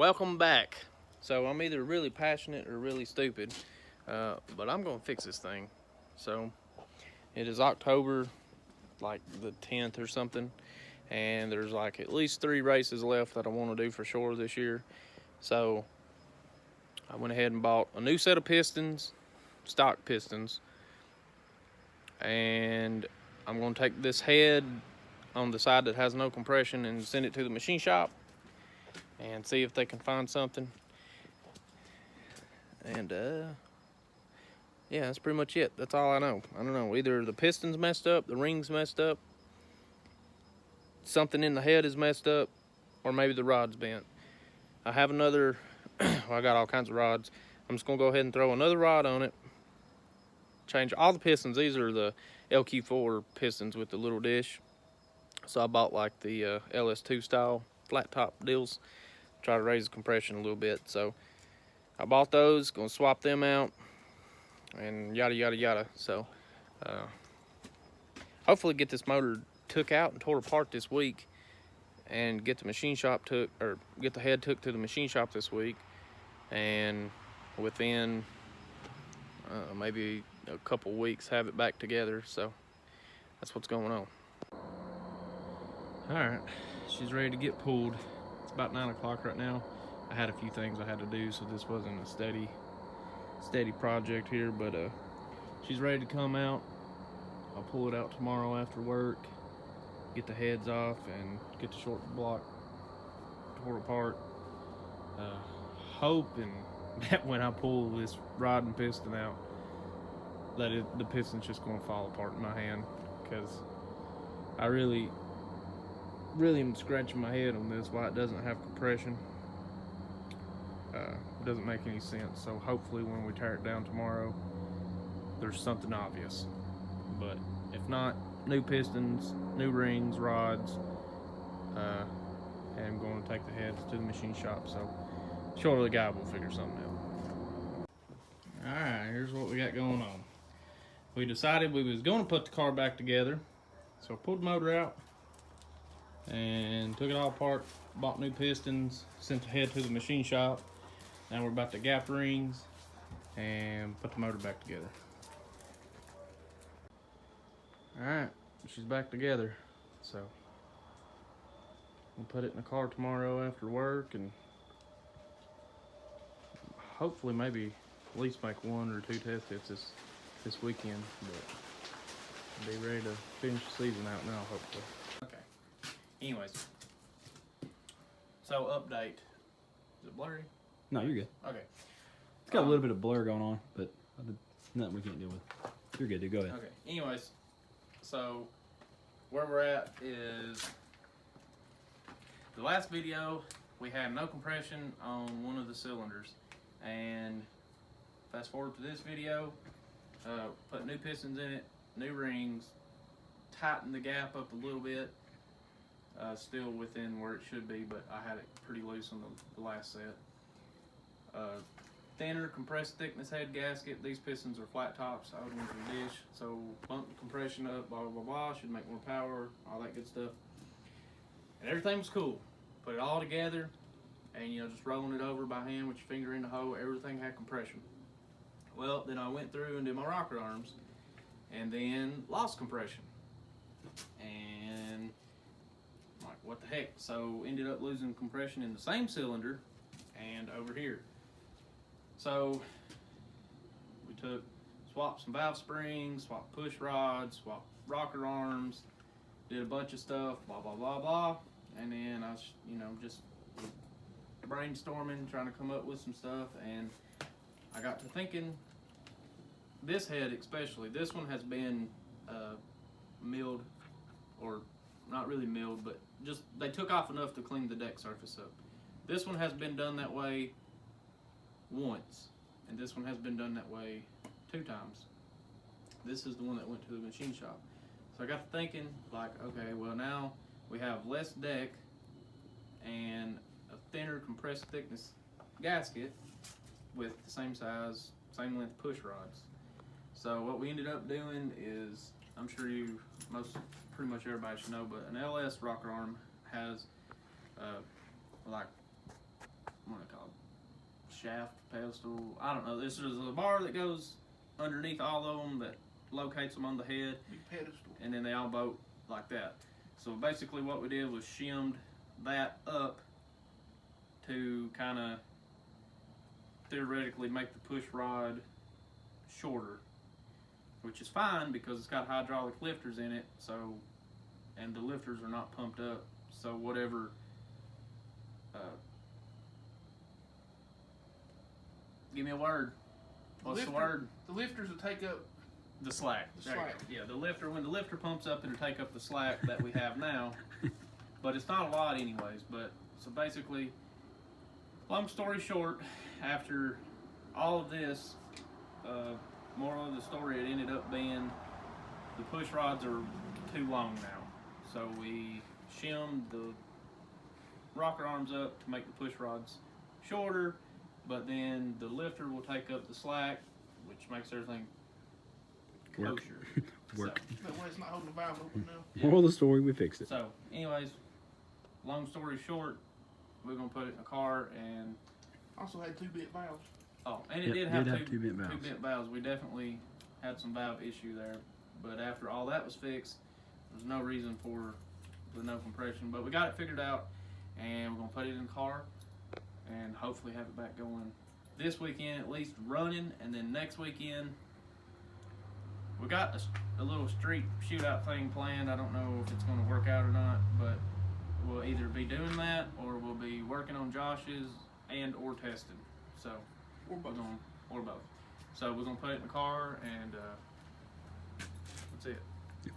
Welcome back. So I'm either really passionate or really stupid, but I'm gonna fix this thing. So it is October like the 10th or something, and there's like at least 3 races left that I want to do for sure this year. So I went ahead and bought a new set of pistons, stock pistons, and I'm gonna take this head on the side that has no compression and send it to the machine shop and see if they can find something. And yeah, that's pretty much it. That's all I know. I don't know, either the piston's messed up, the ring's messed up, something in the head is messed up, or maybe the rod's bent. I have another well, I got all kinds of rods. I'm just gonna go ahead and throw another rod on it, change all the pistons. These are the LQ4 pistons with the little dish. So I bought like the LS2 style flat top deals, try to raise the compression a little bit. So I bought those, gonna swap them out, and yada yada yada. So hopefully get this motor took out and tore apart this week, and get the machine shop get the head took to the machine shop this week, and within maybe a couple weeks have it back together. So that's what's going on. All right, she's ready to get pulled. It's about 9 o'clock right now. I had a few things I had to do, so this wasn't a steady project here, but she's ready to come out. I'll pull it out tomorrow after work, get the heads off, and get the short block tore apart. Hoping that when I pull this rod and piston out, that the piston's just gonna fall apart in my hand, because I really am scratching my head on this, why it doesn't have compression. It doesn't make any sense. So hopefully when we tear it down tomorrow, there's something obvious. But if not, new pistons, new rings, rods, and I'm going to take the heads to the machine shop. So shortly, the guy will figure something out. All right, here's what we got going on. We decided we was going to put the car back together, so I pulled the motor out and took it all apart, bought new pistons, sent the head to the machine shop. Now we're about to gap rings and put the motor back together. All right, she's back together. So we'll put it in the car tomorrow after work, and hopefully maybe at least make 1 or 2 test hits this weekend, but be ready to finish the season out now, hopefully. Okay. Anyways, so update. Is it blurry? No, you're good. Okay. It's got a little bit of blur going on, but nothing we can't deal with. You're good, dude. Go ahead. Okay. Anyways, so where we're at is the last video we had no compression on one of the cylinders, and fast forward to this video, put new pistons in it, new rings, tightened the gap up a little bit. Still within where it should be, but I had it pretty loose on the last set. Thinner compressed thickness head gasket. These pistons are flat tops, I would want to dish, so bump the compression up, blah blah blah, should make more power, all that good stuff. And everything was cool. Put it all together, and just rolling it over by hand with your finger in the hole, everything had compression. Well, then I went through and did my rocker arms, and then lost compression. And like, what the heck? So ended up losing compression in the same cylinder and over here. So we swapped some valve springs, swapped push rods, swapped rocker arms, did a bunch of stuff, blah blah blah blah, and then I was just brainstorming, trying to come up with some stuff, and I got to thinking, this head especially, this one has been milled, or not really milled, but just they took off enough to clean the deck surface up. This one has been done that way once, and this one has been done that way 2 times. This is the one that went to the machine shop. So I got to thinking, like, okay, well now we have less deck and a thinner compressed thickness gasket with the same size, same length push rods. So what we ended up doing is, I'm sure pretty much everybody should know, but an LS rocker arm has like what do I call it? Shaft, pedestal. I don't know. There's a bar that goes underneath all of them that locates them on the head. Big pedestal. And then they all bolt like that. So basically what we did was shimmed that up to kind of theoretically make the push rod shorter, which is fine because it's got hydraulic lifters in it, so, and the lifters are not pumped up, so whatever give me a word. What's the word? The lifters will take up the slack. The slack. Yeah, the lifter, when the lifter pumps up, it'll take up the slack that we have now. But it's not a lot anyways. But so basically, long story short, after all of this, moral of the story, it ended up being the push rods are too long now. So we shimmed the rocker arms up to make the push rods shorter, but then the lifter will take up the slack, which makes everything Work. kosher. Work. that way it's not holding the valve open now. Yeah. Moral of the story, we fixed it. So, anyways, long story short, we're gonna put it in a car, and Also had 2-bit valves. it Yep, did have two bit valves. 2-bit valves. We definitely had some valve issue there, but after all that was fixed, there's no reason for the no compression. But we got it figured out, and we're gonna put it in the car, and hopefully have it back going this weekend, at least running, and then next weekend. We got a little street shootout thing planned. I don't know if it's going to work out or not, but we'll either be doing that or we'll be working on Josh's and or testing. So Or both. or both. So we're gonna put it in the car, and that's it. Yep.